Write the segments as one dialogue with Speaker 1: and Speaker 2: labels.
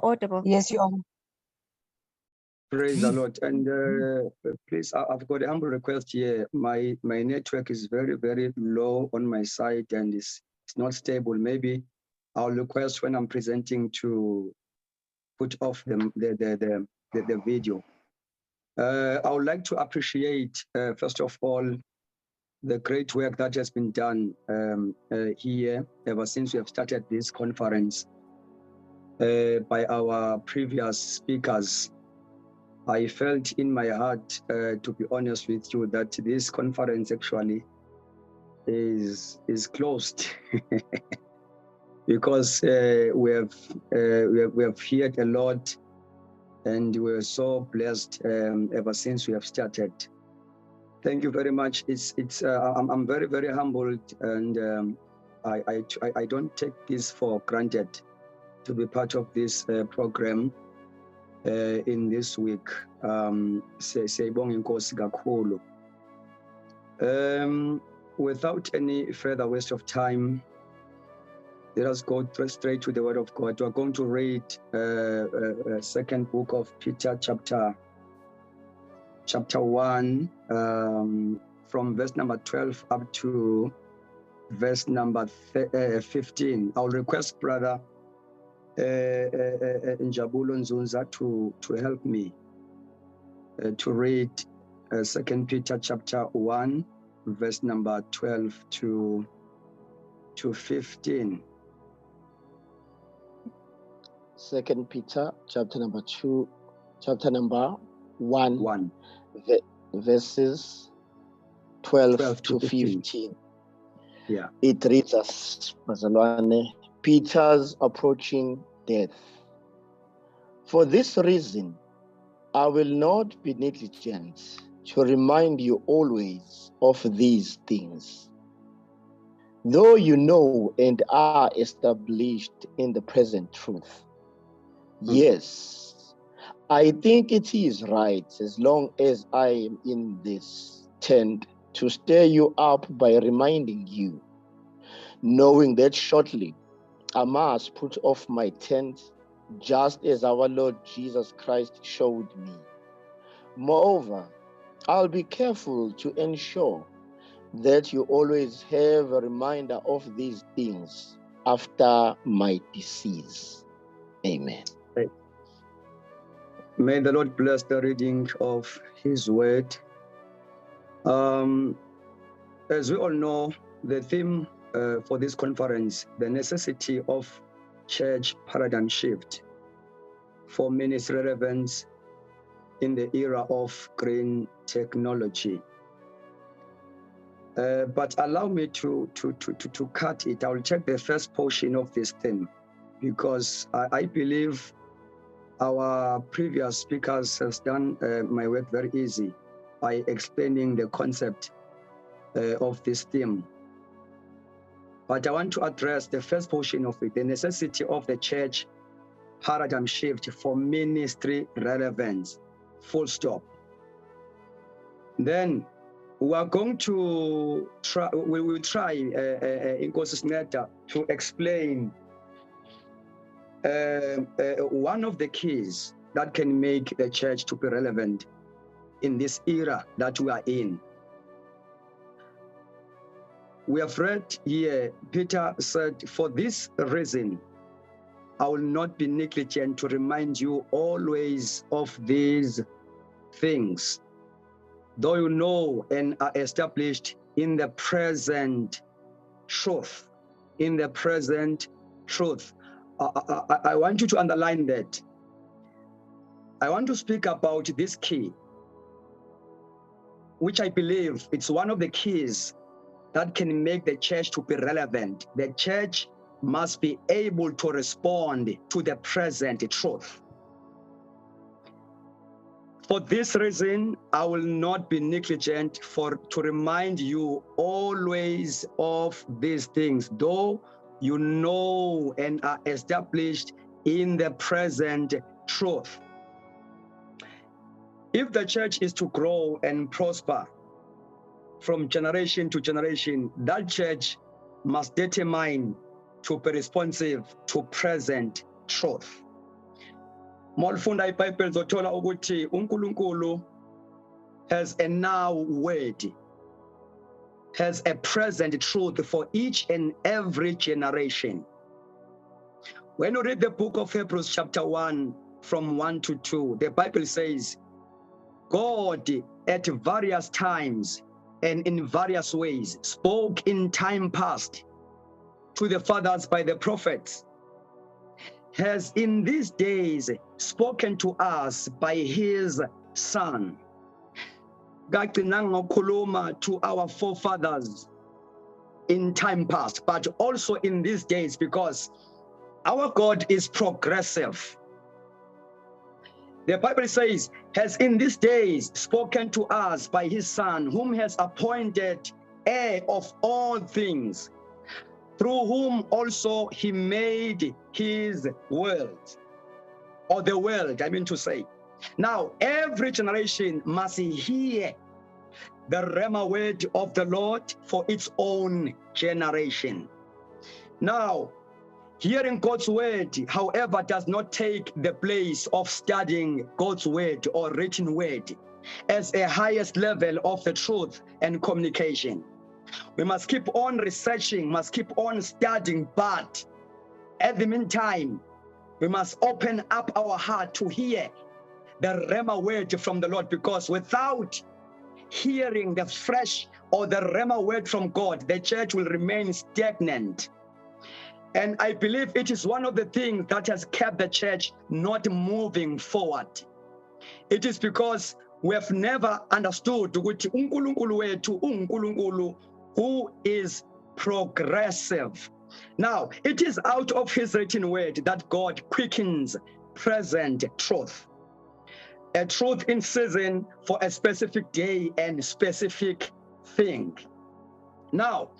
Speaker 1: audible.
Speaker 2: Yes, you are.
Speaker 3: Praise the Lord. And please, I've got a humble request here. My network is very, very low on my side and it's not stable. Maybe I'll request when I'm presenting to put off the video. I would like to appreciate, first of all, the great work that has been done here ever since we have started this conference by our previous speakers. I felt in my heart, to be honest with you, that this conference actually is closed because we have heard a lot, and we're so blessed ever since we have started. Thank you very much. I'm very, very humbled, and I don't take this for granted to be part of this program. In this week, without any further waste of time, let us go straight to the Word of God. We're going to read second book of Peter, chapter 1, from verse number 12 up to verse number 15. I'll request Brother Njabulo Nzunza to help me to read 2 Peter chapter 1 verse number 12 to 15.
Speaker 4: 2 Peter chapter number 1. Verses 12 to 15.
Speaker 3: Yeah.
Speaker 4: It reads as Peter's approaching death. For this reason, I will not be negligent to remind you always of these things. Though you know and are established in the present truth. Yes, I think it is right, as long as I am in this tent, to stir you up by reminding you, knowing that shortly I must put off my tent, just as our Lord Jesus Christ showed me. Moreover, I'll be careful to ensure that you always have a reminder of these things after my decease. Amen.
Speaker 3: May the Lord bless the reading of His word. As we all know, the theme for this conference, the necessity of church paradigm shift for ministry relevance in the era of green technology. But allow me to cut it. I will take the first portion of this theme because I believe our previous speakers has done my work very easy by explaining the concept of this theme. But I want to address the first portion of it, the necessity of the church paradigm shift for ministry relevance, full stop. Then we are going to try, we will try in Neta to explain one of the keys that can make the church to be relevant in this era that we are in. We have read here, Peter said, for this reason, I will not be negligent to remind you always of these things, though you know and are established in the present truth. In the present truth. I want you to underline that. I want to speak about this key, which I believe it's one of the keys that can make the church to be relevant. The church must be able to respond to the present truth. For this reason, I will not be negligent to remind you always of these things, though you know and are established in the present truth. If the church is to grow and prosper from generation to generation, that church must determine to be responsive to present truth. Molfunda iBhayibheli zothola ukuthi uNkulunkulu has a now word, has a present truth for each and every generation. When you read the book of Hebrews chapter 1 from 1 to 2, the Bible says, God at various times and in various ways spoke in time past to the fathers by the prophets, has in these days spoken to us by his Son. To our forefathers in time past, but also in these days, because our God is progressive. The Bible says, has in these days spoken to us by his Son, whom has appointed heir of all things, through whom also he made his world, or the world, I mean to say. Now, every generation must hear the Rhema word of the Lord for its own generation. Now, hearing God's word, however, does not take the place of studying God's word or written word as a highest level of the truth and communication. We must keep on researching, must keep on studying, but at the meantime, we must open up our heart to hear the Rhema word from the Lord, because without hearing the fresh or the Rhema word from God, the church will remain stagnant. And I believe it is one of the things that has kept the church not moving forward. It is because we have never understood who is progressive. Now, it is out of his written word that God quickens present truth. A truth in season for a specific day and specific thing. Now,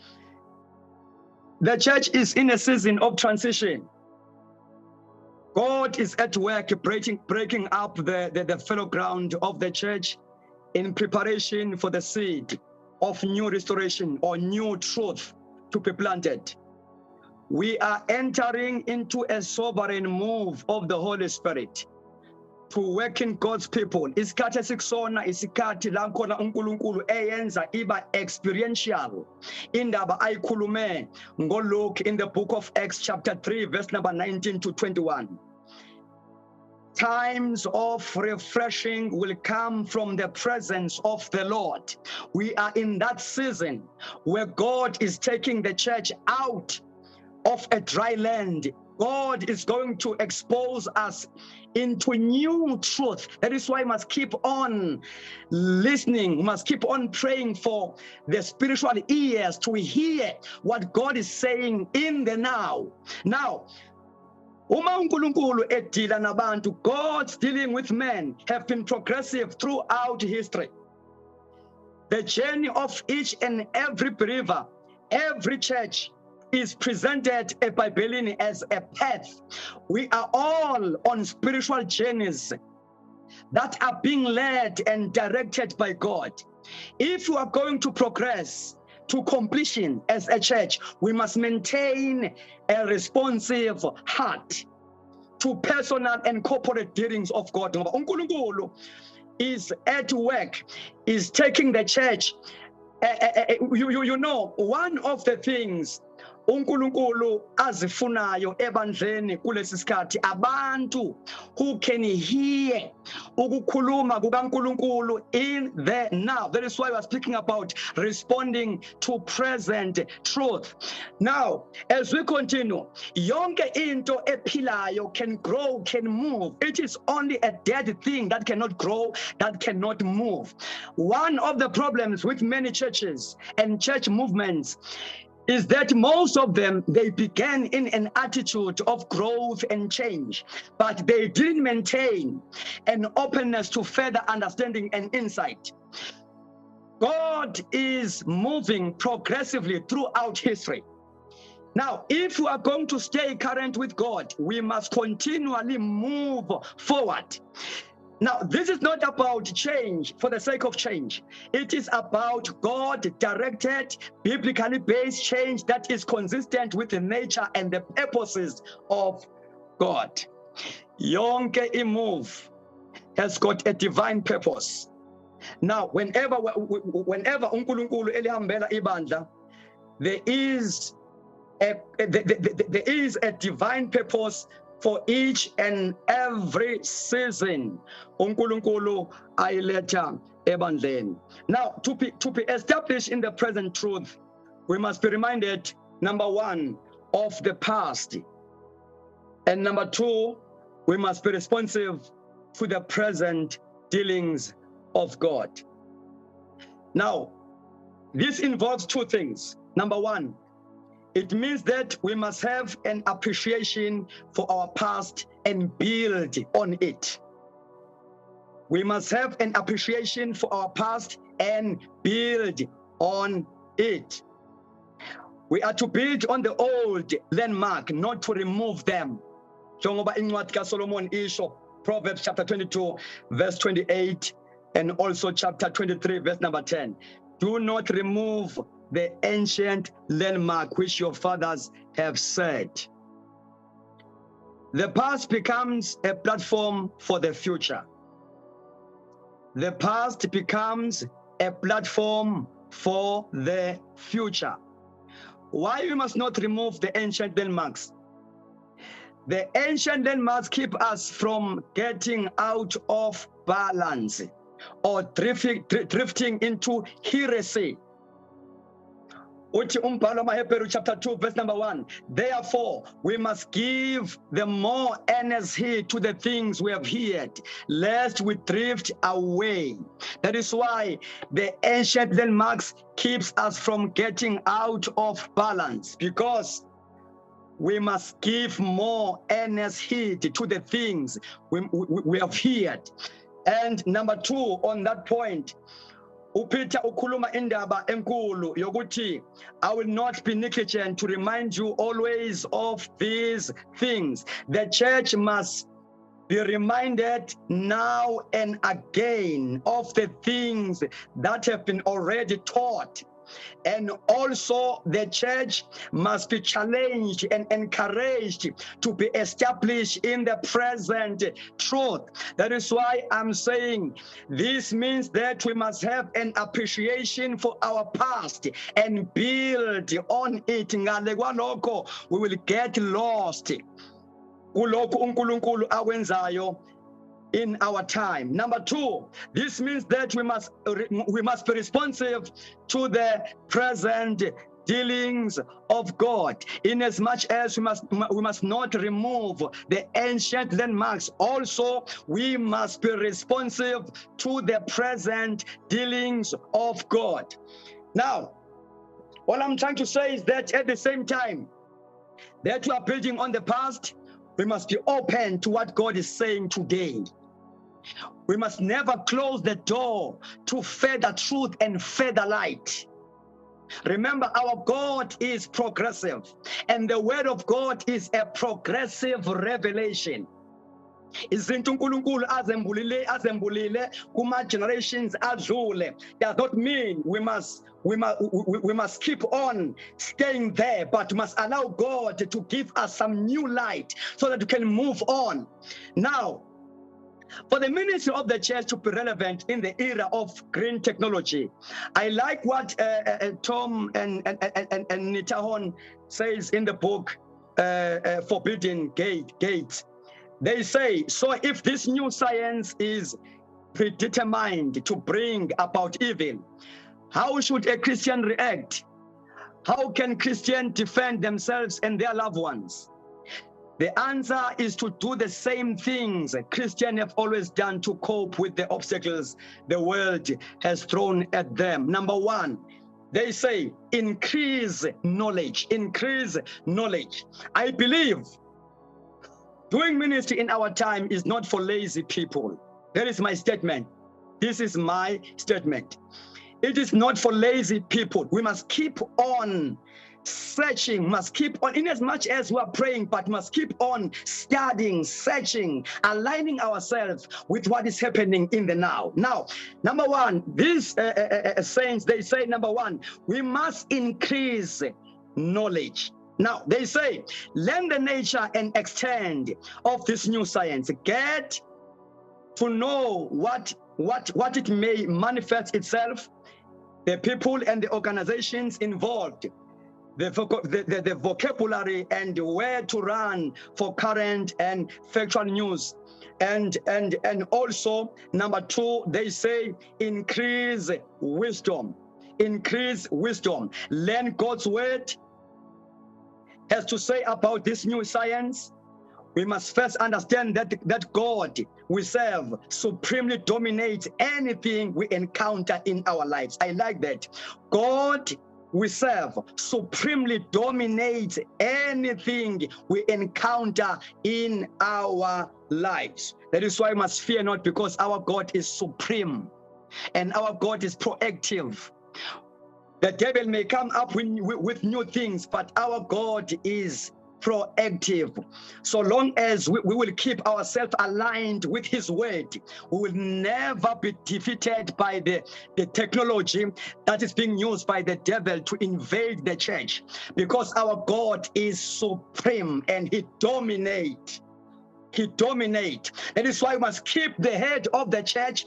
Speaker 3: the church is in a season of transition. God is at work breaking up the fallow ground of the church in preparation for the seed of new restoration or new truth to be planted. We are entering into a sovereign move of the Holy Spirit to work in God's people. Isikhathi esikusona isikhathi la khona uNkulunkulu eyenza iba experiential. Indaba ayikhulume ngoLuke in the book of Acts chapter 3 verse number 19 to 21. Times of refreshing will come from the presence of the Lord. We are in that season where God is taking the church out of a dry land. God is going to expose us into new truth. That is why we must keep on listening. We must keep on praying for the spiritual ears to hear what God is saying in the now. Now, uma uNkulunkulu edila nabantu, God's dealing with men have been progressive throughout history. The journey of each and every believer, every church, is presented by Bellini as a path. We are all on spiritual journeys that are being led and directed by God. If you are going to progress to completion as a church, we must maintain a responsive heart to personal and corporate dealings of God. uNkulunkulu is at work, is taking the church. You know, one of the things uNkulunkulu azifunayo ebandleni kulesi sikhathi abantu who can hear ukukhuluma kukaNkulunkulu in the now. That is why we are speaking about responding to present truth. Now, as we continue, yonke into ephilayo can grow, can move. It is only a dead thing that cannot grow, that cannot move. One of the problems with many churches and church movements is that most of them, they began in an attitude of growth and change, but they didn't maintain an openness to further understanding and insight. God is moving progressively throughout history. Now, if we are going to stay current with God, we must continually move forward. Now, this is not about change for the sake of change. It is about God-directed, biblically based change that is consistent with the nature and the purposes of God. Yonke imove has got a divine purpose. Now, whenever uNkulunkulu elihambela ibandla, there is a divine purpose for each and every season. uNkulunkulu ayiletha ebandleni. Now, to be established in the present truth, we must be reminded, number one, of the past, and number two, we must be responsive to the present dealings of God. Now, this involves two things. Number one, it means that we must have an appreciation for our past and build on it. We must have an appreciation for our past and build on it. We are to build on the old landmark, not to remove them. Njengoba incwadi kaSolomon isho, Proverbs chapter 22, verse 28, and also chapter 23, verse number 10. Do not remove the ancient landmark which your fathers have set. The past becomes a platform for the future. The past becomes a platform for the future. Why we must not remove the ancient landmarks? The ancient landmarks keep us from getting out of balance or drifting into heresy. Uthi umbhalo wamaHebheru chapter 2 verse number 1. Therefore, we must give the more earnest heed to the things we have heard, lest we drift away. That is why the ancient landmarks keeps us from getting out of balance, because we must give more earnest heed to the things we have heard. And number two, on that point, uPeter ukhuluma indaba enkulu yokuthi I will not be negligent to remind you always of these things. The church must be reminded now and again of the things that have been already taught. And also the church must be challenged and encouraged to be established in the present truth. That is why I'm saying this means that we must have an appreciation for our past and build on it. Ngale kwalokho we will get lost kulokhu uNkulunkulu akwenzayo in our time. Number two, this means that we must be responsive to the present dealings of God, in as much as we must not remove the ancient landmarks. Also, we must be responsive to the present dealings of God. Now, what I'm trying to say is that at the same time that we are building on the past, we must be open to what God is saying today. We must never close the door to further truth and further light. Remember, our God is progressive, and the word of God is a progressive revelation. Izinto uNkulunkulu azembulile kuma generations adlule does not mean we must keep on staying there, but must allow God to give us some new light so that we can move on. Now, for the ministry of the church to be relevant in the era of green technology, I like what Tom and Nitahon says in the book Forbidden Gates. They say, so if this new science is predetermined to bring about evil, how should a Christian react? How can Christians defend themselves and their loved ones? The answer is to do the same things Christians have always done to cope with the obstacles the world has thrown at them. Number one, they say, increase knowledge, increase knowledge. I believe doing ministry in our time is not for lazy people. That is my statement. This is my statement. It is not for lazy people. We must keep on searching, must keep on, in as much as we are praying, but must keep on studying, searching, aligning ourselves with what is happening in the now. Now, number one, these saints, they say, number one, we must increase knowledge. Now, they say, learn the nature and extent of this new science. Get to know what it may manifest itself, the people and the organizations involved, the vocabulary and where to run for current and factual news. And also, number 2, they say increase wisdom. Increase wisdom. Learn God's word has to say about this new science. We must first understand that God we serve supremely dominates anything we encounter in our lives. I like that. God we serve supremely dominates anything we encounter in our lives. That is why we must fear not, because our God is supreme and our God is proactive. The devil may come up with new things, but our God is proactive. So long as we will keep ourselves aligned with his word, we will never be defeated by the technology that is being used by the devil to invade the church, because our God is supreme and he dominates. He dominates. That is why we must keep the head of the church,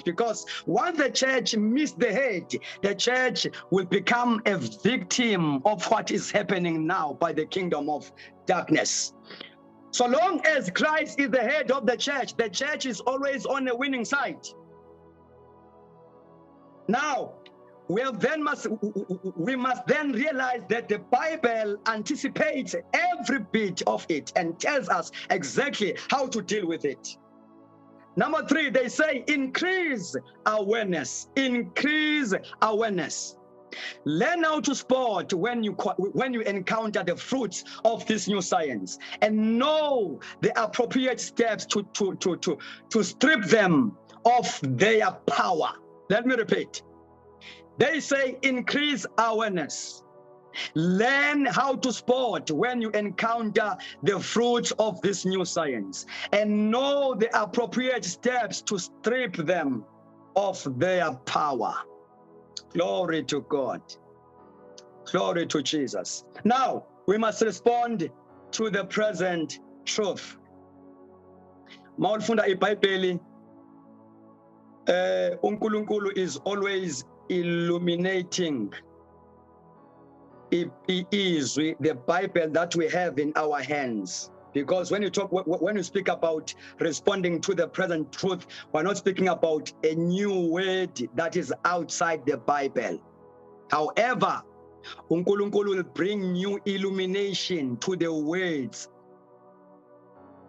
Speaker 3: because once the church misses the head, the church will become a victim of what is happening now by the kingdom of darkness. So long as Christ is the head of the church is always on the winning side. Now, we must then realize that the Bible anticipates every bit of it and tells us exactly how to deal with it. Number 3, they say increase awareness. Increase awareness. Learn how to spot when you encounter the fruits of this new science, and know the appropriate steps to strip them of their power. Let me repeat. They say increase awareness. Learn how to spot when you encounter the fruits of this new science, and know the appropriate steps to strip them of their power. Glory to God. Glory to Jesus. Now, we must respond to the present truth. Mawulifunda iBhayibheli, uNkulunkulu is always illuminating the Bible that we have in our hands. Because when you speak about responding to the present truth, we're not speaking about a new word that is outside the Bible. However, uNkulunkulu will bring new illumination to the words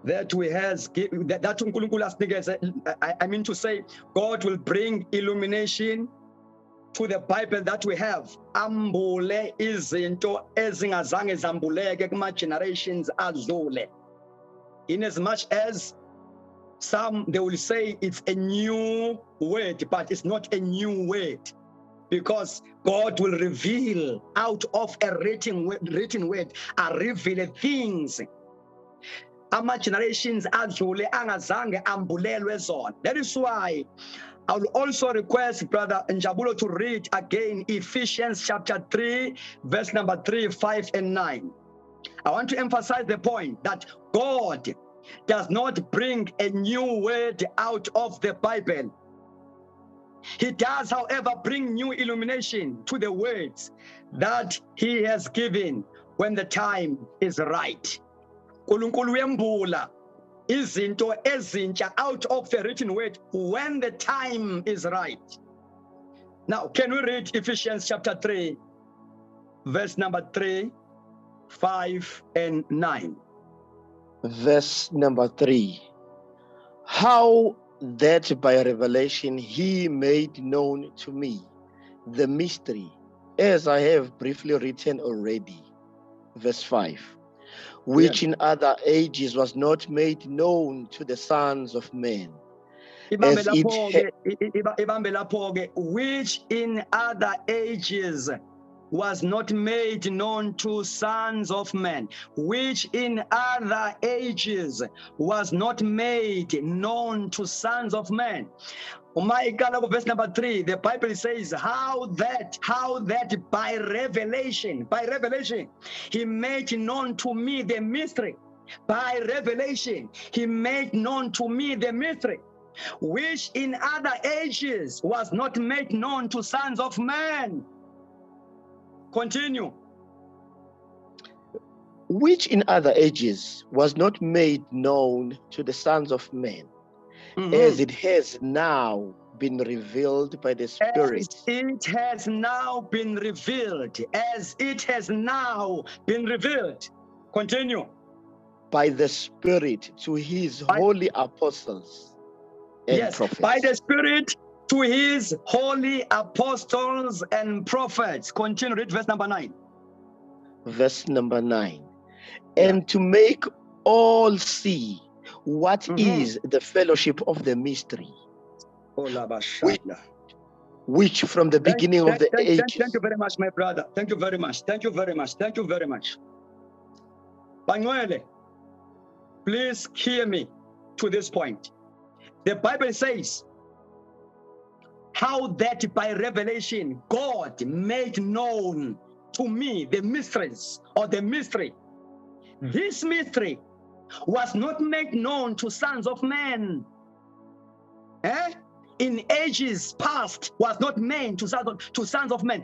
Speaker 3: that we has that uNkulunkulu has. I mean to say, God will bring illumination to the Bible that we have. Ambule izinto ezingazange zambuleke kuma generations adlule. In as much as some they will say it's a new word, but it's not a new word, because God will reveal out of a written word, reveal things ama generations adlule angazange ambulelwe zona. That is why I will also request Brother Njabulo to read again Ephesians chapter 3, verse number 3, 5, and 9. I want to emphasize the point that God does not bring a new word out of the Bible. He does, however, bring new illumination to the words that he has given when the time is right. Nkulunkulu uyembula izinto ezintsha out of the written word when the time is right. Now, can we read Ephesians chapter 3, verse number 3, 5, and 9?
Speaker 4: Verse number 3. How that by revelation he made known to me the mystery, as I have briefly written already. Verse 5. Which in other ages was not made known to the sons of men.
Speaker 3: Which in other ages was not made known to sons of men, which in other ages was not made known to sons of men. Verse number 3, the Bible says, how that by revelation, he made known to me the mystery. By revelation, he made known to me the mystery, which in other ages was not made known to sons of men. Continue.
Speaker 4: Which in other ages was not made known to the sons of men, as it has now been revealed by the Spirit.
Speaker 3: As it has now been revealed. As it has now been revealed. Continue.
Speaker 4: By the Spirit to his holy apostles and prophets.
Speaker 3: By the Spirit to his holy apostles and prophets. Continue, read verse number 9.
Speaker 4: Verse number 9. And to make all see what is the fellowship of the mystery, which from the beginning of the ages.
Speaker 3: Thank you very much, my brother. Thank you very much. Thank you very much. Thank you very much. Bangwele, please hear me to this point. The Bible says, how that by revelation God made known to me the mysteries or the mystery. This mystery was not made known to sons of men. In ages past was not made to sons of men.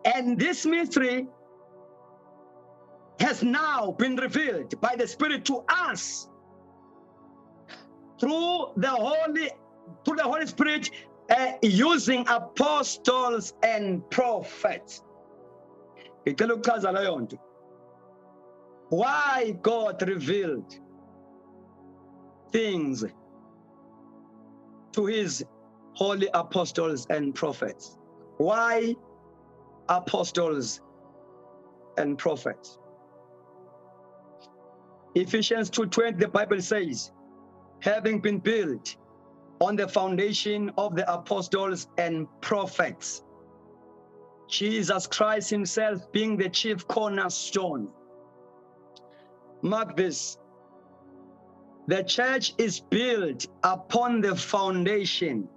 Speaker 3: And this mystery has now been revealed by the Spirit to us through the Holy Spirit, using apostles and prophets. Why God revealed things to his holy apostles and prophets. Why apostles and prophets? Ephesians 2:20, the Bible says, having been built on the foundation of the apostles and prophets, Jesus Christ himself being the chief cornerstone. Mark this. The church is built upon the foundation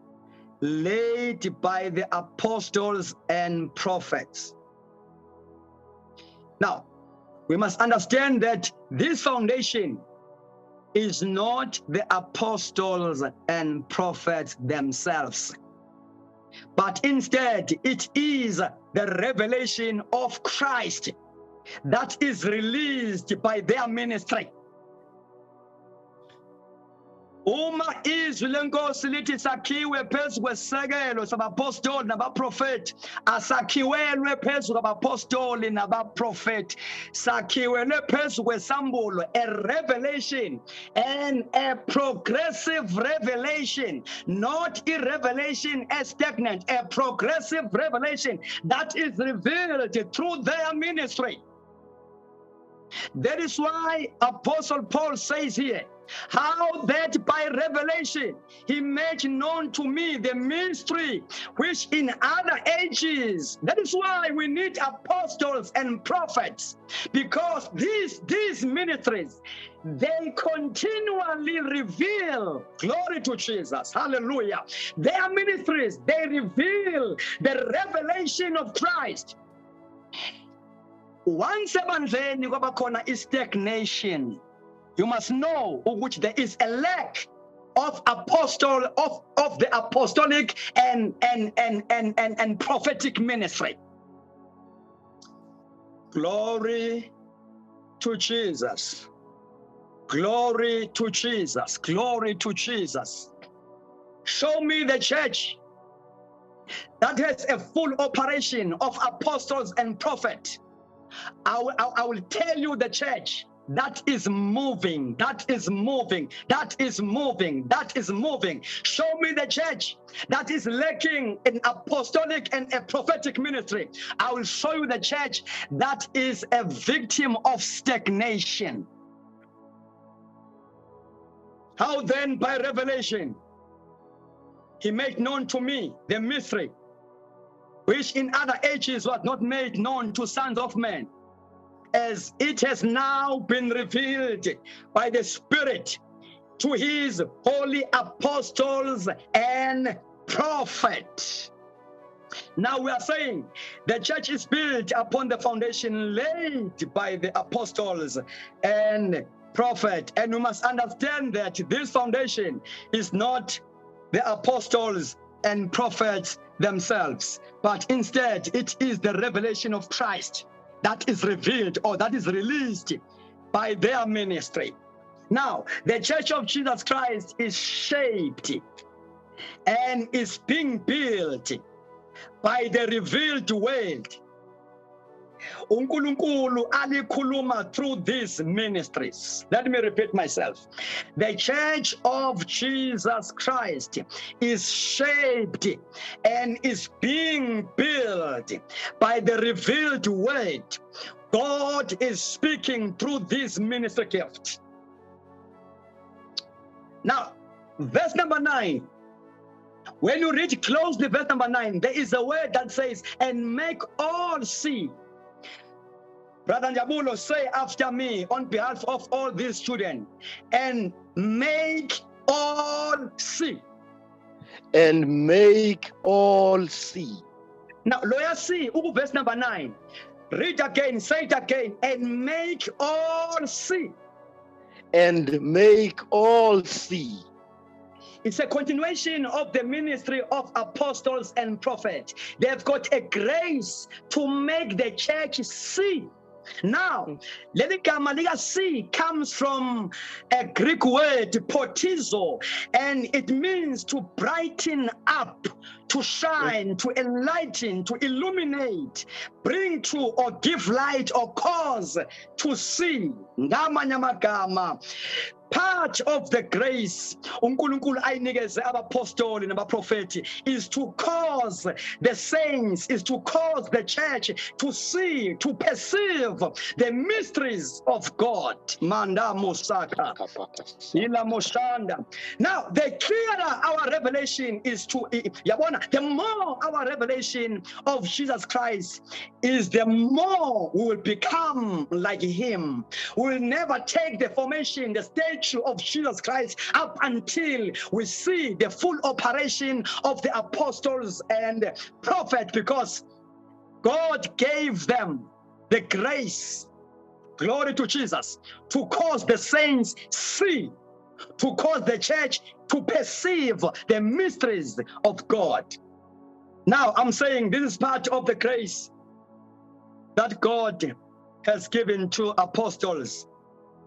Speaker 3: laid by the apostles and prophets. Now, we must understand that this foundation is not the apostles and prophets themselves, but instead it is the revelation of Christ that is released by their ministry. Uma izwi lenkosi lithi sakhiwe phezu kwesekelo sabapostoli nabaprofeti, asakhiwelwe phezu kwabapostoli nabaprofeti, sakhiwelwe phezu kwesambulo, a revelation and a progressive revelation, not a revelation as stagnant, a progressive revelation that is revealed through their ministry. That is why Apostle Paul says here, how that by revelation he made known to me the mystery which in other ages. That is why we need apostles and prophets, because these ministries, they continually reveal, glory to Jesus, hallelujah, their ministries, they reveal the revelation of Christ. Once ebandleni kwaba khona stagnation, you must know which there is a lack of the apostolic and prophetic ministry. Glory to Jesus. Glory to Jesus. Glory to Jesus. Show me the church that has a full operation of apostles and prophets. I will tell you the church that is moving, that is moving, that is moving, that is moving. Show me the church that is lacking in apostolic and a prophetic ministry. I will show you the church that is a victim of stagnation. How then by revelation he made known to me the mystery which in other ages was not made known to sons of men, as it has now been revealed by the Spirit to his holy apostles and prophets. Now we are saying the church is built upon the foundation laid by the apostles and prophet, and we must understand that this foundation is not the apostles and prophets themselves, but instead it is the revelation of Christ that is revealed or that is released by their ministry. Now, the church of Jesus Christ is shaped and is being built by the revealed word. uNkulunkulu alikhuluma through these ministries. Let me repeat myself. The church of Jesus Christ is shaped and is being built by the revealed word. God is speaking through this ministry gift. Now, verse number 9. When you read closely verse number 9, there is a word that says, and make all see. Brother Njabulo, say after me on behalf of all these children, and make all see.
Speaker 4: And make all see.
Speaker 3: Now, lawyer see, verse number 9. Read again, say it again, and make all see.
Speaker 4: And make all see.
Speaker 3: It's a continuation of the ministry of apostles and prophets. They've got a grace to make the church see. Now, leligamma see comes from a Greek word, potizo, and it means to brighten up, to shine, to enlighten, to illuminate, bring to or give light or cause to see. Ngamanye amagama. Part of the grace uNkulunkulu ayinikeze abapostoli nabaprofeti is to cause the saints, is to cause the church to see, to perceive the mysteries of God. Manda Mosaka. Ila Moshanda. Now, the clearer our revelation is to Yabona, the more our revelation of Jesus Christ is, the more we will become like him. We will never take the formation, the stage of Jesus Christ up until we see the full operation of the apostles and prophet, because God gave them the grace, glory to Jesus, to cause the saints see, to cause the church to perceive the mysteries of God. Now I'm saying this is part of the grace that God has given to apostles,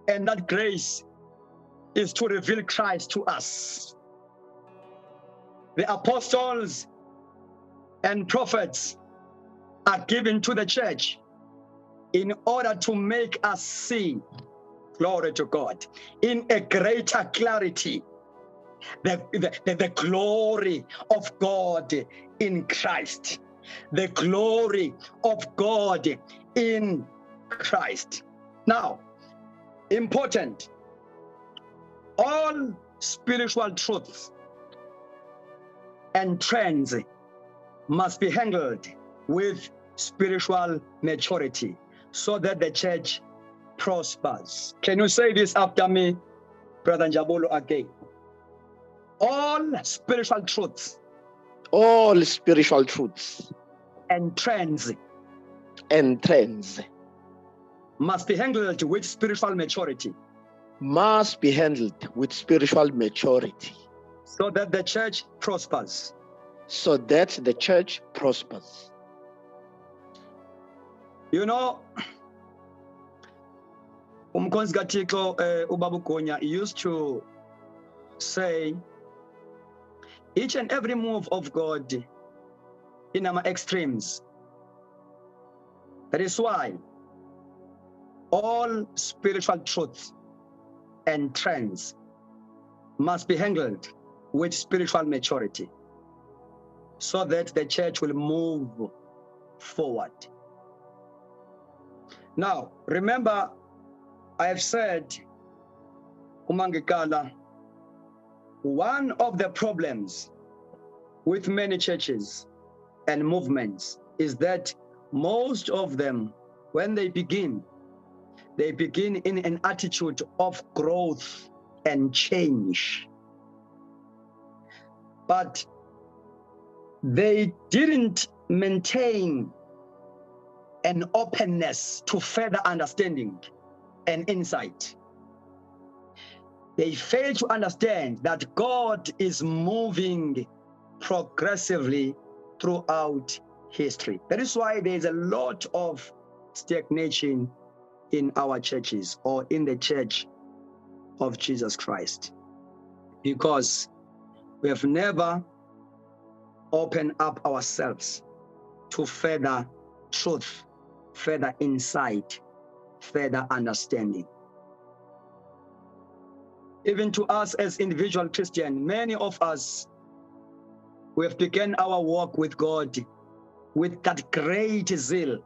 Speaker 3: and that grace is to reveal Christ to us. The apostles and prophets are given to the church in order to make us see, glory to God, in a greater clarity, the glory of God in Christ, the glory of God in Christ. Now, important, all spiritual truths and trends must be handled with spiritual maturity so that the church prospers. Can you say this after me, Brother Njabulo, again? All spiritual truths.
Speaker 4: All spiritual truths
Speaker 3: And trends.
Speaker 4: And trends
Speaker 3: Must be handled with spiritual maturity.
Speaker 4: Must be handled with spiritual maturity.
Speaker 3: So that the church prospers.
Speaker 4: So that the church prospers.
Speaker 3: You know, Umkhonsi kaThixo uBaba uGonya used to say, each and every move of God in our extremes. That is why all spiritual truths and trends must be handled with spiritual maturity so that the church will move forward. Now, remember, I have said, Umangikala, one of the problems with many churches and movements is that most of them, when they begin in an attitude of growth and change. But they didn't maintain an openness to further understanding and insight. They fail to understand that God is moving progressively throughout history. That is why there is a lot of stagnation in our churches or in the church of Jesus Christ, because we have never opened up ourselves to further truth, further insight, further understanding. Even to us as individual Christians, many of us, we have begun our walk with God with that great zeal,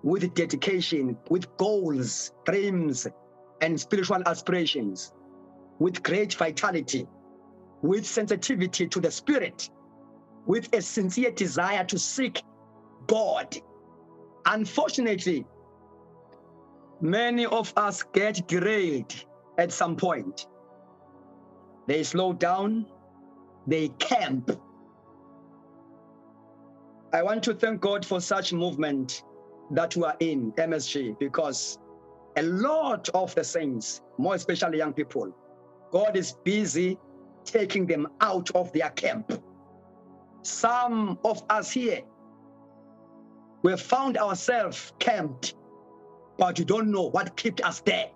Speaker 3: with dedication, with goals, dreams, and spiritual aspirations, with great vitality, with sensitivity to the Spirit, with a sincere desire to seek God. Unfortunately, many of us get derailed at some point. They slow down, they camp. I want to thank God for such movement that we are in MSG, because a lot of the saints, more especially young people, God is busy taking them out of their camp. Some of us here, we have found ourselves camped, but you don't know what kept us there.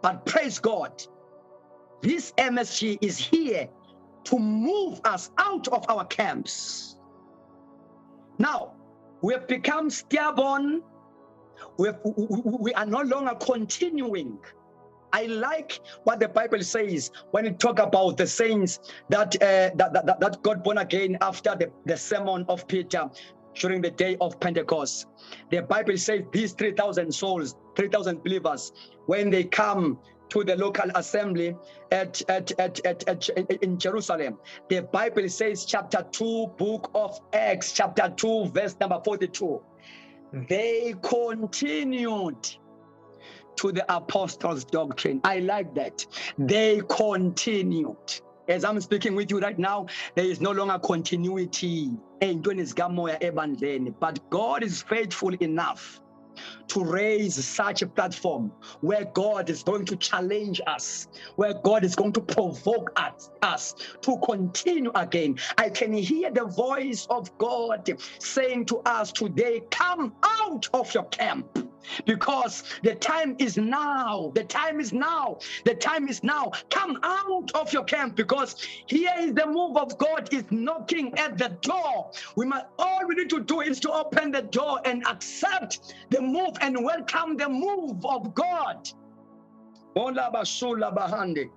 Speaker 3: But praise God, this MSG is here to move us out of our camps. Now, we have become stubborn. We are no longer continuing. I like what the Bible says when it talks about the saints that got born again after the sermon of Peter during the day of Pentecost. The Bible says these 3,000 souls, 3,000 believers, when they come to the local assembly in Jerusalem, the Bible says, chapter 2, book of Acts, chapter 2, verse number 42. They continued to the apostles' doctrine. I like that. They continued. As I'm speaking with you right now, there is no longer continuity. But God is faithful enough to raise such a platform where God is going to challenge us, where God is going to provoke us to continue again. I can hear the voice of God saying to us today, come out of your camp, because the time is now. The time is now. The time is now. Come out of your camp, because here is the move of God is knocking at the door. All we need to do is to open the door and accept the move and welcome the move of God. Ola basula bahande,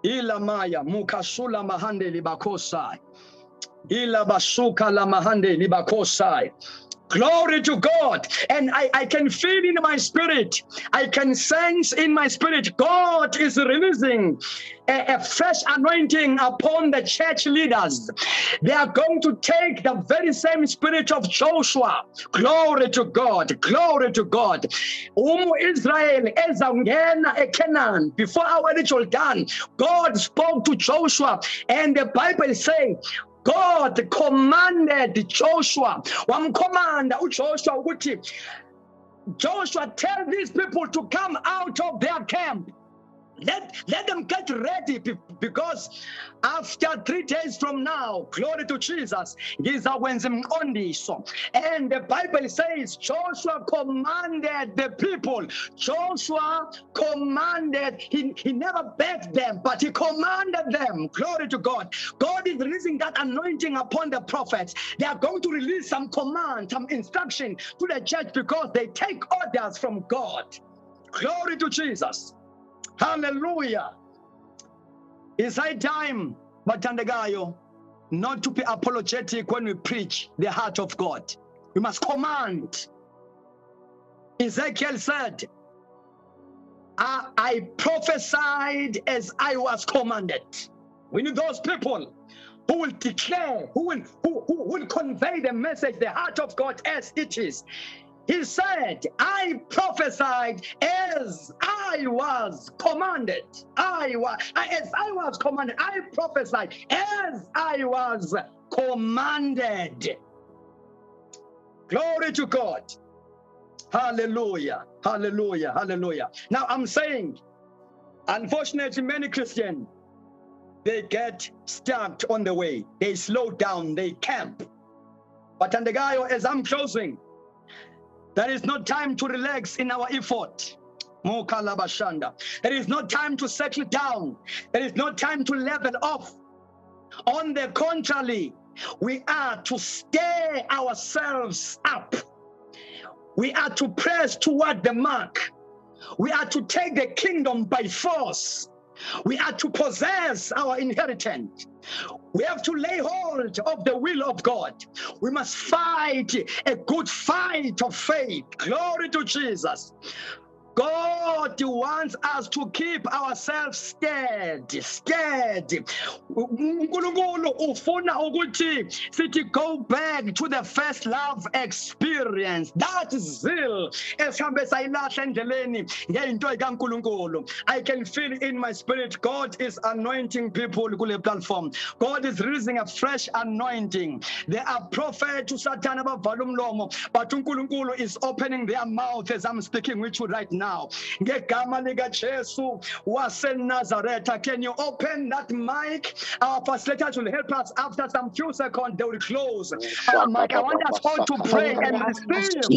Speaker 3: ila maya mukasula mahande libakosai, ila basuka la mahande libakosai. Glory to God. And I can feel in my spirit, I can sense in my spirit, God is releasing a fresh anointing upon the church leaders. They are going to take the very same spirit of Joshua. Glory to God. Glory to God. Israel ezangena Canaan before our ritual done. God spoke to Joshua, and the Bible says, God commanded Joshua. Wamcommanda uJoshua ukuthi, Joshua, tell these people to come out of their camp. Let them get ready, because after 3 days from now, glory to Jesus, and the Bible says Joshua commanded the people. Joshua commanded, he never begged them, but he commanded them. Glory to God. God is releasing that anointing upon the prophets. They are going to release some command, some instruction to the church, because they take orders from God. Glory to Jesus. Hallelujah. It's high time, Batandagayo, not to be apologetic when we preach the heart of God. We must command. Ezekiel said, I prophesied as I was commanded. We need those people who will declare, who will convey the message, the heart of God as it is. He said, I prophesied as I was commanded. As I was commanded. I prophesied as I was commanded. Glory to God. Hallelujah. Hallelujah. Hallelujah. Now I'm saying, unfortunately, many Christians, they get stuck on the way. They slow down. They camp. But and the guy, as I'm closing, there is no time to relax in our effort. There is no time to settle down. There is no time to level off. On the contrary, we are to stir ourselves up. We are to press toward the mark. We are to take the kingdom by force. We are to possess our inheritance. We have to lay hold of the will of God. We must fight a good fight of faith. Glory to Jesus. God wants us to keep ourselves steady. uNkulunkulu ufuna ukuthi sithi go back to the first love experience. That zeal esihambe sayilahla endleleni ngeinto kaNkulunkulu. I can feel in my spirit God is anointing people kule platform. God is releasing a fresh anointing. There are prophets uSathane abavala umlomo, but uNkulunkulu is opening their mouth as I'm speaking with you right now. Ngegama lika Jesu waseNazaretha, can you open that mic? Our facilitators will help us after some few seconds. They will close our mic. I want us all to pray and receive.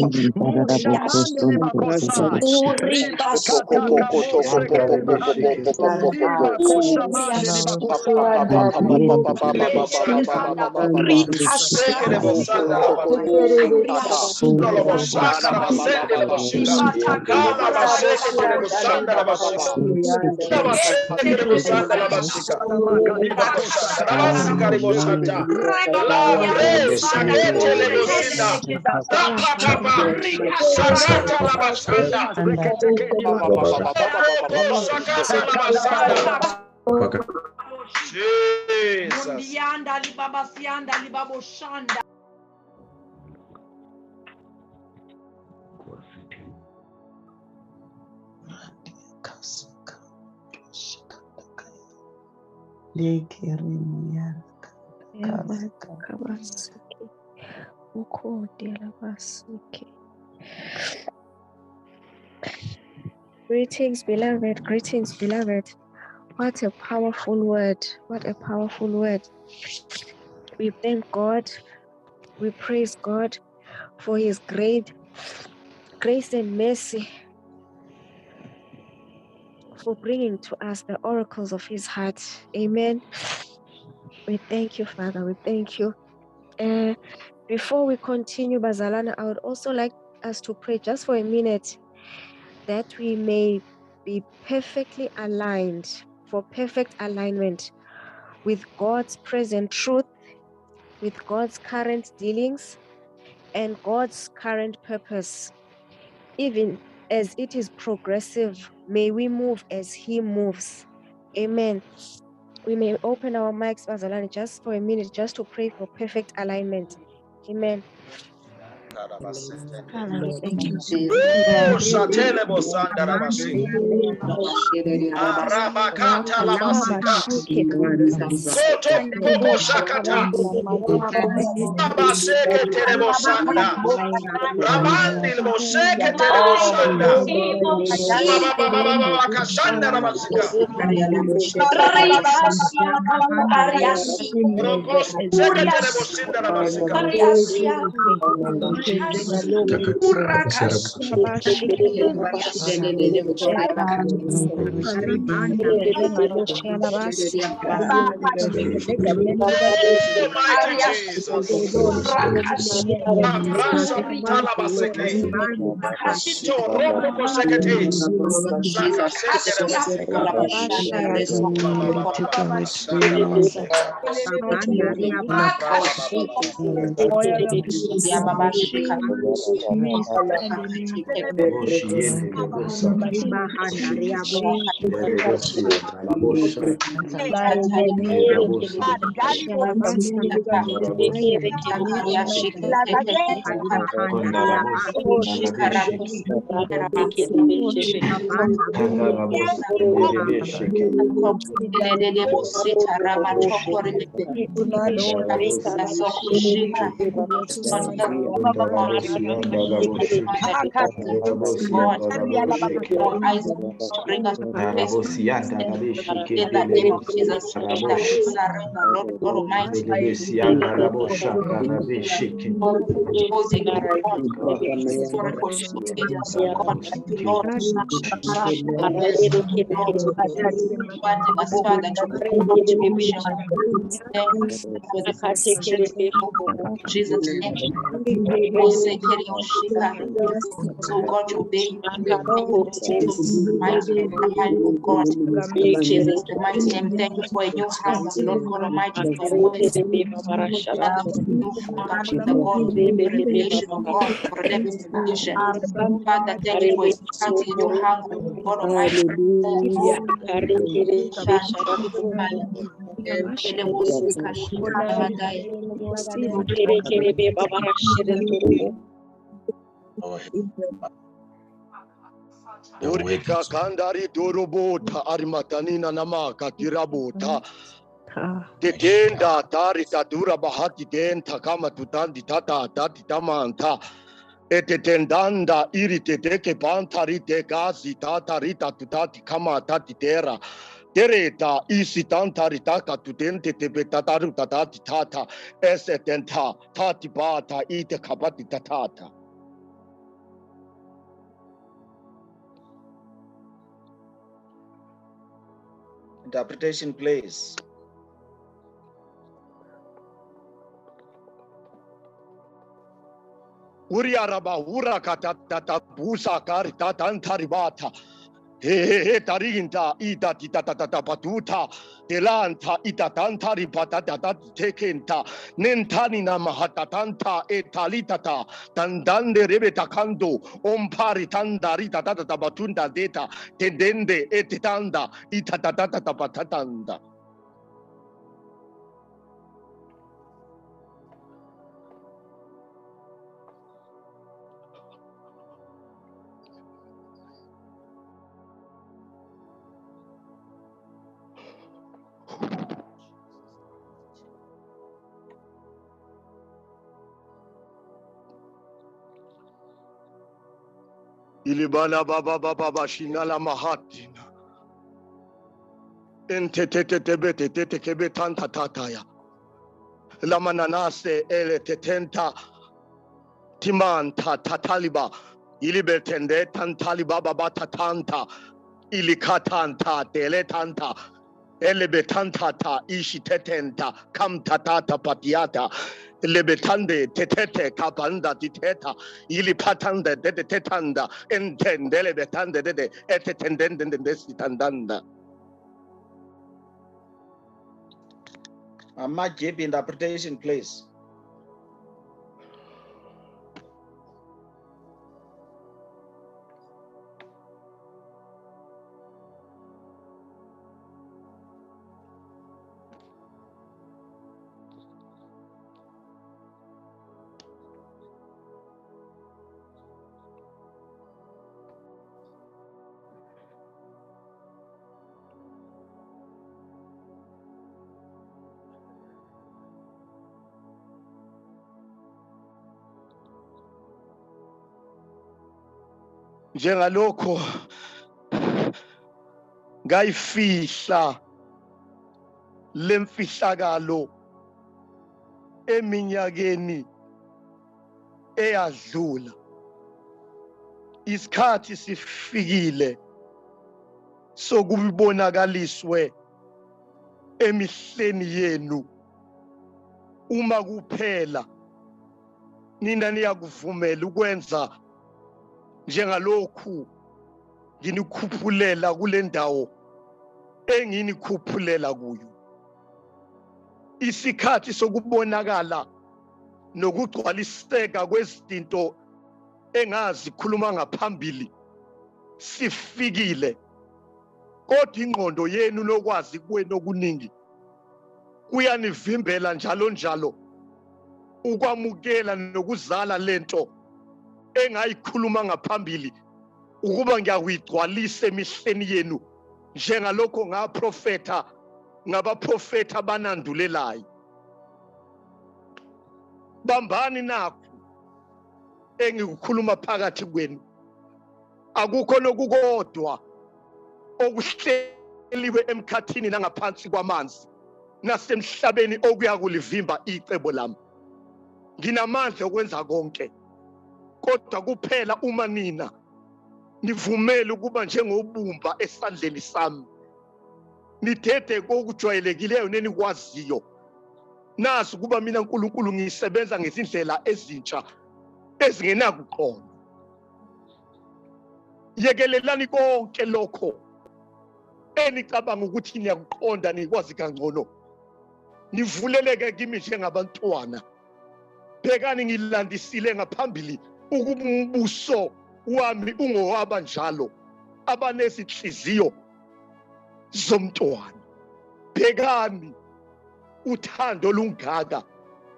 Speaker 1: Greetings, beloved. Greetings, beloved. What a powerful word. What a powerful word. We thank God. We praise God for his great grace and mercy, for bringing to us the oracles of his heart. Amen. We thank you, Father. We thank you. Before we continue, Bazalana, I would also like us to pray just for a minute that we may be perfectly aligned, for perfect alignment with God's present truth, with God's current dealings, and God's current purpose. Even as it is progressive, may we move as he moves. Amen. We may open our mics, Bazalani, just for a minute, just to pray for perfect alignment. Amen. Thank you.
Speaker 2: bring us to this in the name of Jesus. Lord God Almighty, causing historical stages of God, Lord, wanting us, Father, to come to be vision. Thank you for this decision. In Jesus' name. So God, today, mighty name, the mind of God. In Jesus, the mighty name, thank you for a new hunger, Lord God Almighty, for your words. Father, for new hunger to the God, revelation of God, for revelation. Father, thank you for starting a new hunger, God Almighty.
Speaker 4: Urika kandari durubota arimatanina namaka kirabota. Tetenda tarita dura bahati denta kama tutandi tata tati tamanta. Etetendanda iriteke pantarite gazi tatarita tutati kama tati tera. Tereta isi tantaritaka tutente tebetataru tatati tata. Esetenta tati bata ite kabati tatata.
Speaker 5: Interpretation, please.
Speaker 4: Uriaraba urakata busa karita tantaribata. He tarinta ita tita patuta delanta ita tantari patata tekenta nentani na mahatatanta etalitata tandande rebeta kando ompari tandari tata batunda deta tendende etitanda ita tata patatanda. Ilibana baba shinala mahatina. Entetetebete kebetanta tataya. Lamananase ele tetenta timanta tataliba. Ilibetende tantaliba baba tatanta. Ilikatanta teletanta. Elebetantata ishitetenta kamtatata patiata. Lebetande tetete kapanda titeta ilipatanda detetanda entendele betande de etetendende sitandanda.
Speaker 5: Mama JP, interpretation, please.
Speaker 4: Njengalokho ngayifihla lemfihlakalo eminyakeni eyadlula, isikhathi sifikile sokubonakaliswe emihleni yenu. Uma kuphela nina niyakuvumela ukwenza njengalokhu nginikhuphulela kule ndawo enginikhuphulela kuyo. Isikhathi sokubonakala
Speaker 6: nokugcwaliseka kwezinto engazikhuluma ngaphambili sifikile, kodwa ingqondo yenu lokwazi kwenu okuningi kuyanivimbela njalo njalo ukwamukela nokuzala lento engayikhuluma ngaphambili ukuba ngiyakuyigcwalisa emihleni yenu njengalokho ngaprofetha ngabaprofetha abanandulelayo. Bambani nakho engikukhuluma phakathi kwenu. Akukho nokukodwa okuhleliwe emkhathini nangaphansi kwamanzi nasemhlabeni okuya kulivimba icebo lami. Nginamandla okwenza konke, kodwa kuphela uma nina nivumele ukuba njengobumba esandleni sami, nithethe kokujwayelekileyo nenikwaziyo. Nazi ukuba mina uNkulunkulu ngisebenza ngezindlela ezintsha ezingenakuqonda. Yekelelani konke lokho enicabanga ukuthi niyakuqonda nikwazi kangcono, nivuleleke kimi njengabantwana. Bhekani ngilandisile ngaphambili ukuba umbuso wami ungowaba njalo abanezinhliziyo zomntwana. Bhekani uthando olungaka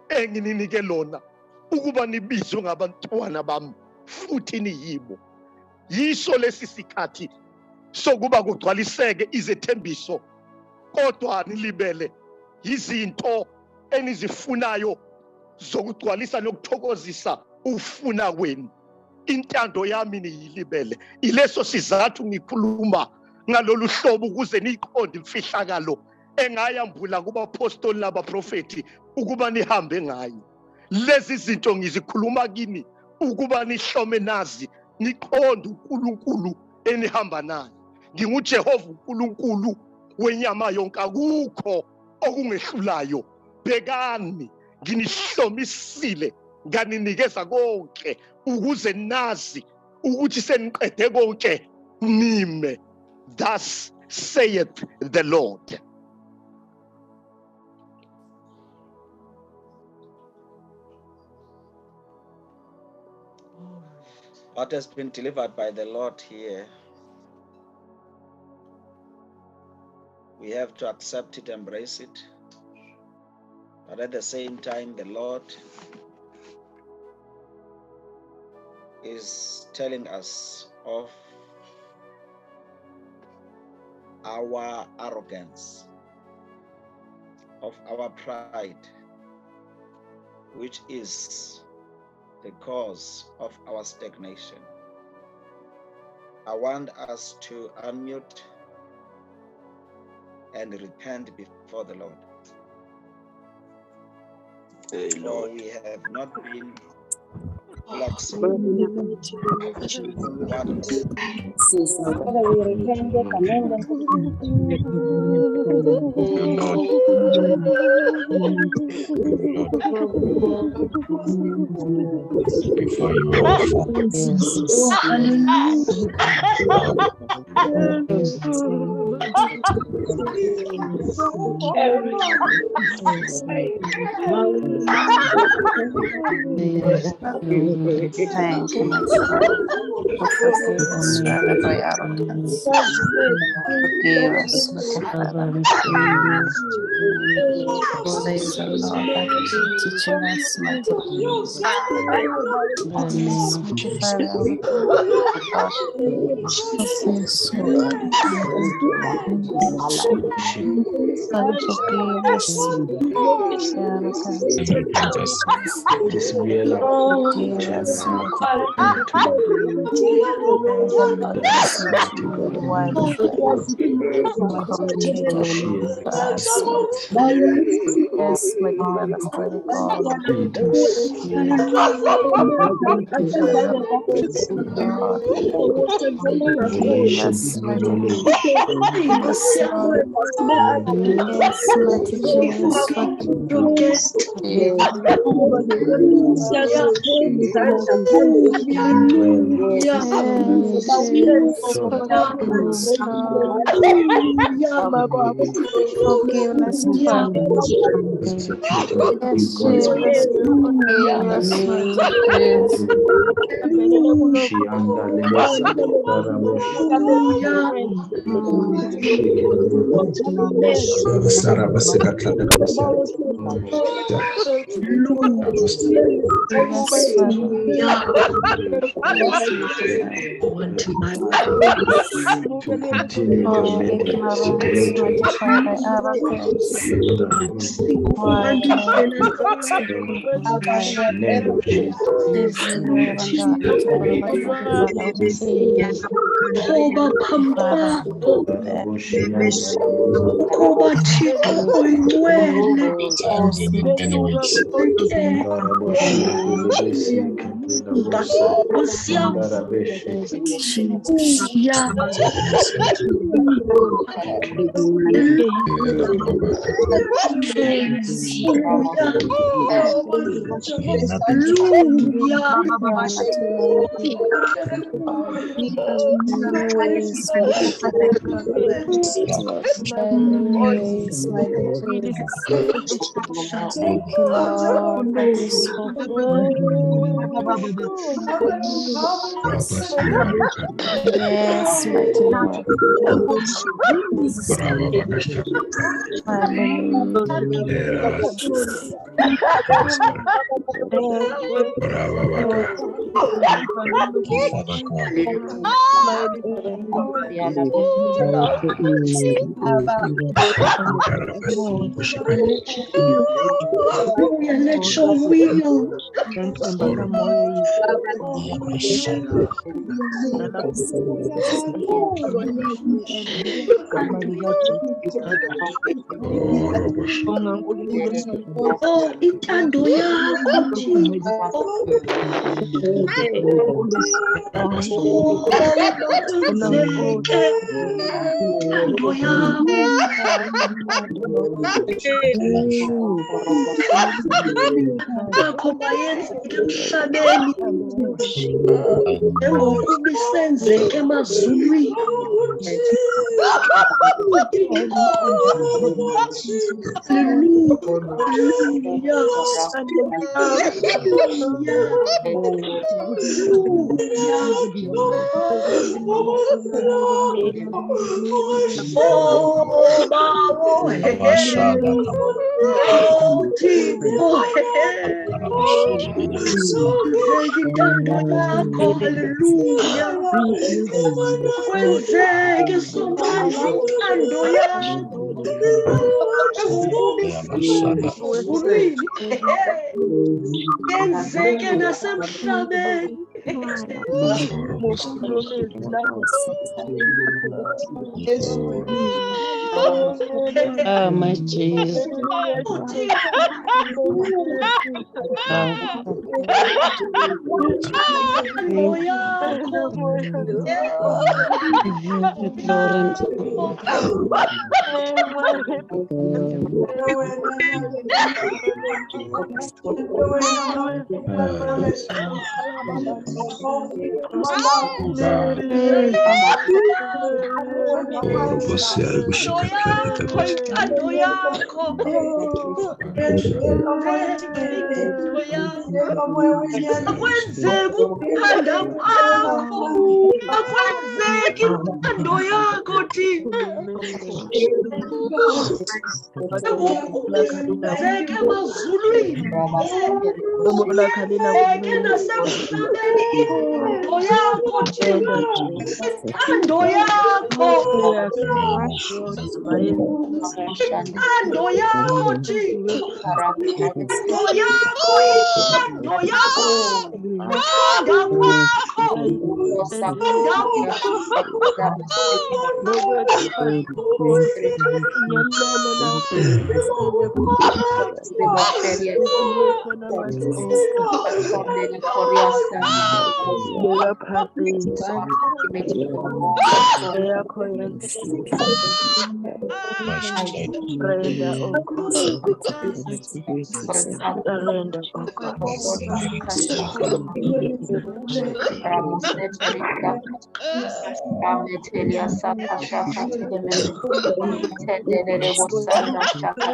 Speaker 6: engininike lona ukuba nibizwe ngabantwana bami futhi niyibo. Yiso lesi sikhathi sokuba kugcwaliseke izethembiso, kodwa nilibele izinto enizifunayo zokugcwalisa nokuthokozisa ufuna kwenu. Intando yami niyilibele. Ileso sizathu ngikhuluma ngalolu hlobo ukuze niqonde imfihlakalo engayambula kubapostoli nabaprofeti ukuba nihambe ngayo. Lezi zinto ngizikhuluma kini ukuba nihlome nazi, niqonde uNkulunkulu enihamba naye. NginguJehova uNkulunkulu wenyama yonke, akukho okungehlulayo. Bhekani nginihlomisile nganinikeza konke ukuze nazi ukuthi seniqede konke nime. Thus saith the Lord.
Speaker 5: What has been delivered by the Lord here, we have to accept it, embrace it. But at the same time, the Lord is telling us of our arrogance, of our pride, which is the cause of our stagnation. I want us to unmute and repent before the Lord. For we have not been flexible.
Speaker 7: Thank you, much for forgiving us for every arrogance. Forgive us, mighty Father. For there is a Lord that is teaching us, mighty Father. Yes, mighty Father. Yes, Father, forgive us. Yes, my Father, for God. Yes, my Yes, Lord. Yes, mighty Jesus. Forgive us, Father. Yes, Jesus. Forgive us, mighty Jesus. Yes, Father. Yes, mighty God. Oh, ignorance, mighty Father, arrogance, pride, Lord,
Speaker 8: Name of Jesus.
Speaker 7: desire, and Father, we say, Father, that yes, ways, mighty God. Ways, mighty Jesus. Thank you, Lord, for this hope. Yes, mighty Lord. Hallelujah.
Speaker 9: Let your will intando yakho Thixo kwenzeke intando yakho mayenzeke emhlabeni njengokuba isenzeke emazulwini. Kwenzeke somandla intando yakho ezulwini yenzeke nasemhlabeni.
Speaker 7: Oh, my Jesus.
Speaker 9: Intando yakho akwenzeki ukuthanda kwakho, akwenzeki intando yakho Thixo kwenzeke emazulwini kwenzeke nasemhlabeni intando yakho Thixo, intando yakho intando yakho Thixo, intando yakho, intando yakho, thanda kwakho Brenda, oh God, surrender, oh God.
Speaker 2: Rametelia Sakashaka Telemene, Tendere Bosara Shaka,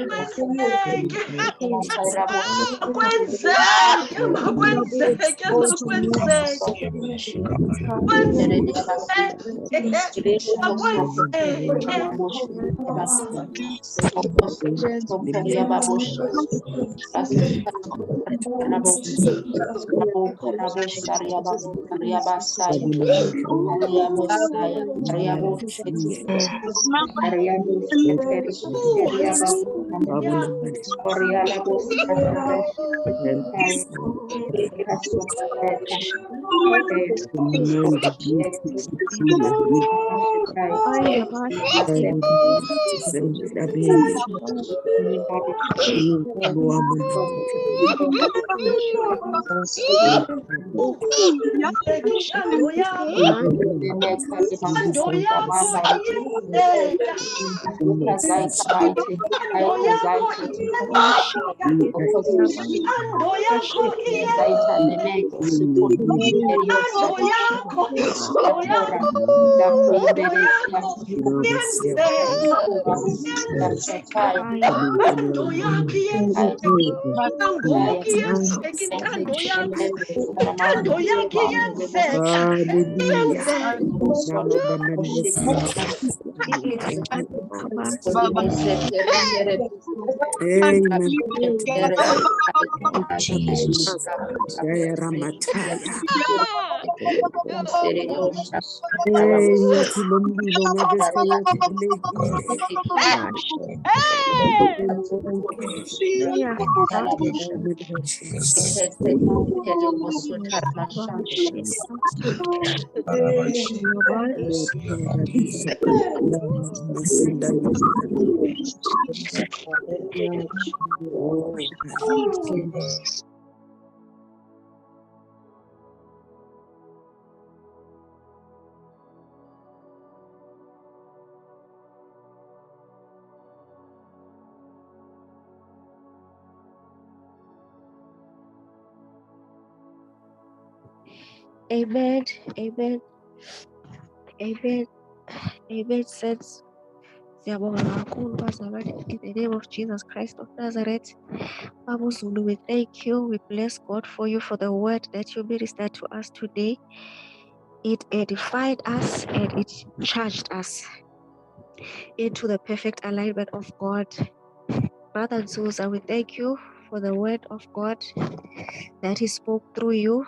Speaker 1: Amen. Amen. Amen. Amen. Saints, in the name of Jesus Christ of Nazareth, Mama Zulu, we thank you. We bless God for you for the word that you ministered to us today. It edified us and it charged us into the perfect alignment of God. Brother Zuza, we thank you for the word of God that He spoke through you.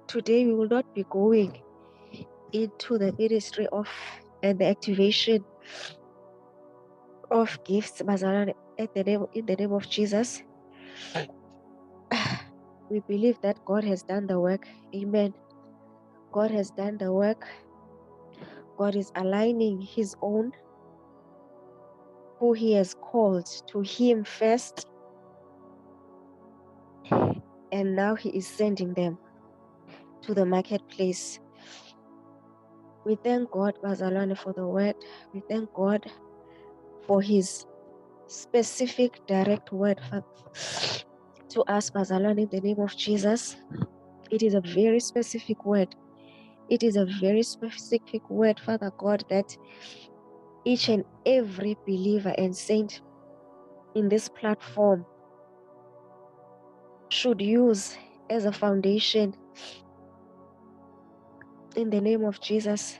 Speaker 1: Today we will not be going into the ministry of and the activation of gifts, Bazalwane, in the name of Jesus. We believe that God has done the work. Amen. God has done the work. God is aligning His own, who He has called to Him first, and now He is sending them to the marketplace. We thank God, Bazalwane, for the word. We thank God for His specific, direct word to us, Bazalwane, in the name of Jesus. It is a very specific word. It is a very specific word, Father God, that each and every believer and saint in this platform should use as a foundation in the name of Jesus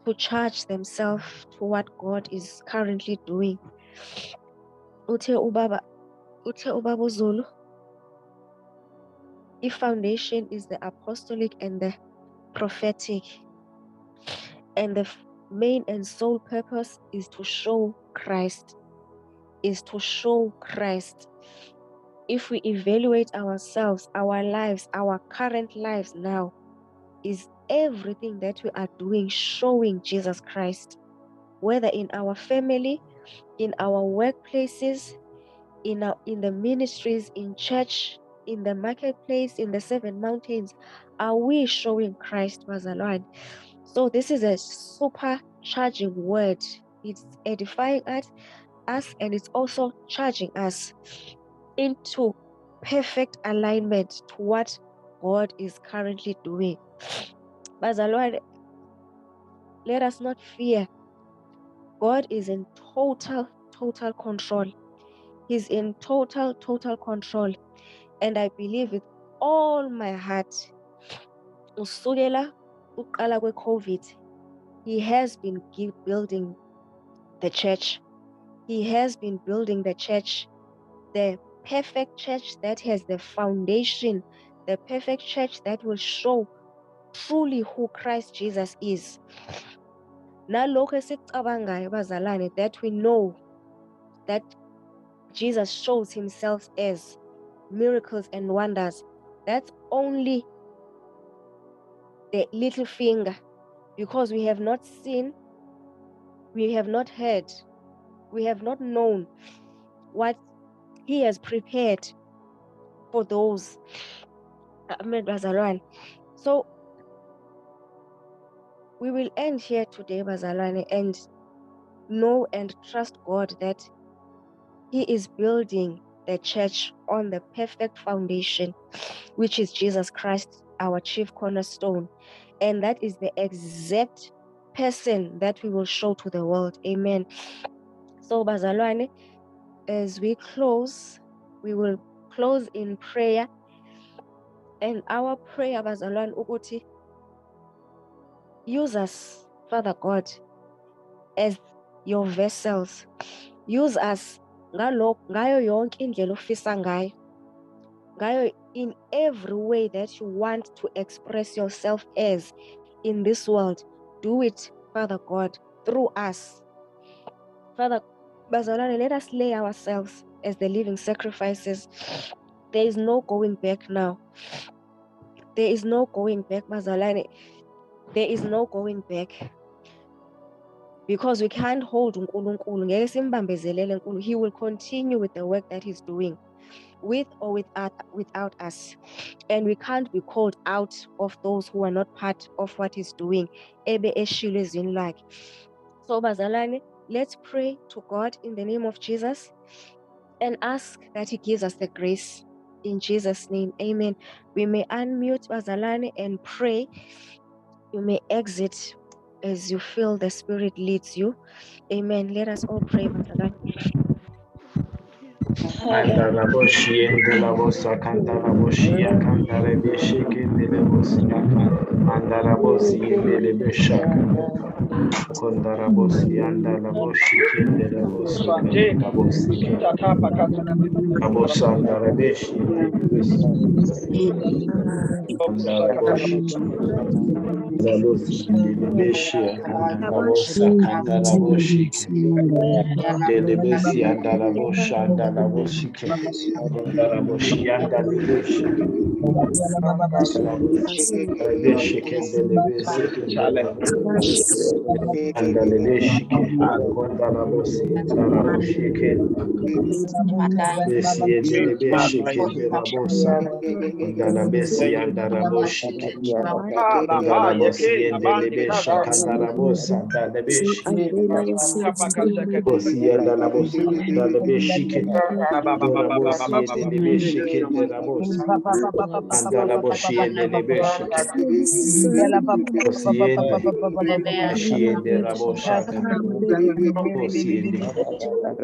Speaker 1: to charge themselves to what God is currently doing. Uthe ubaba Zulu, if foundation is the apostolic and the prophetic, and the main and sole purpose is to show Christ, if we evaluate ourselves, our lives, our current lives now, is everything that we are doing showing Jesus Christ, whether in our family, in our workplaces, in the ministries, in church, in the marketplace, in the 7 mountains? Are we showing Christ, Bazalwane? So this is a supercharging word. It's edifying us, and it's also charging us into perfect alignment to what God is currently doing. Bazalwane, let us not fear. God is in total control. He's in total control. And I believe with all my heart, usukela uqala kwe-COVID, he has been building the church. He has been building the church, the perfect church that has the foundation, the perfect church that will show truly who Christ Jesus is. Nalokho esikucabangayo bazalwane, that we know that Jesus shows himself as miracles and wonders. That's only the little finger, because we have not seen, we have not heard, we have not known what he has prepared for those. So we will end here today, Bazalwane, and know and trust God that he is building the church on the perfect foundation, which is Jesus Christ, our chief cornerstone. And that is the exact person that we will show to the world. Amen. So, Bazalwane, as we close, we will close in prayer. And our prayer, Bazalwane, ukuthi, use us, Father God, as your vessels. Use us ngayo yonke indlela ofisa ngayo. Ngayo in every way that you want to express yourself as in this world. Do it, Father God, through us. Father, Bazalwane, let us lay ourselves as the living sacrifices. There is no going back now. There is no going back, Bazalwane. There is no going back. Because we can't hold uNkulunkulu. Ngeke simbambezelele uNkulunkulu. He will continue with the work that he's doing, with or without us. And we can't be called out of those who are not part of what he's doing. Ebe eshilo ezwini lakhe. So Bazalwane, let's pray to God in the name of Jesus and ask that he gives us the grace. In Jesus' name, amen. We may unmute, Bazalwane, and pray. You may exit as you feel the Spirit leads you. Amen. Let us all pray, Bazalwane.
Speaker 8: Andaraboshi Endelabosa Kandaraboshi Akandarebeshi Kendelabosi Andarabosi Endelebesha Kondarabosi Andalaboshi Kendelabosi Kandarabosi Kabosa Andarabeshi Endelebesi Andaraboshi Andarabosi Endelebeshe Kandarabosa Kandaraboshi Delebesi Andaraboshi Andaraboshi Andaraboshi Andaraboshi Andaraboshi Kendelebesi Andaraboshi Kondarabosi Andaraboshi Besi Endelebesi Kenderabosa Andalabesi Andaraboshi Andalabosi Endelebesha Kandarabosa Andalabeshi Bosi Andalabosi Andalabeshi Kenderabosi Endelebeshi Kenderabosa Andalaboshi Endelebeshi Bosi Endelebeshi Enderabosha Bosi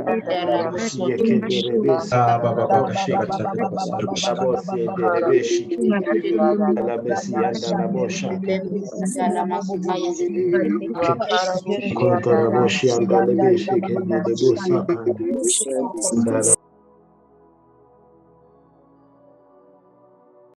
Speaker 8: Endelebeshi Kenderebesi Andalaboshi Andalabosi Endelebeshi Alabesi Andalabosha Kontaraboshi Andalabeshi Kenderabosi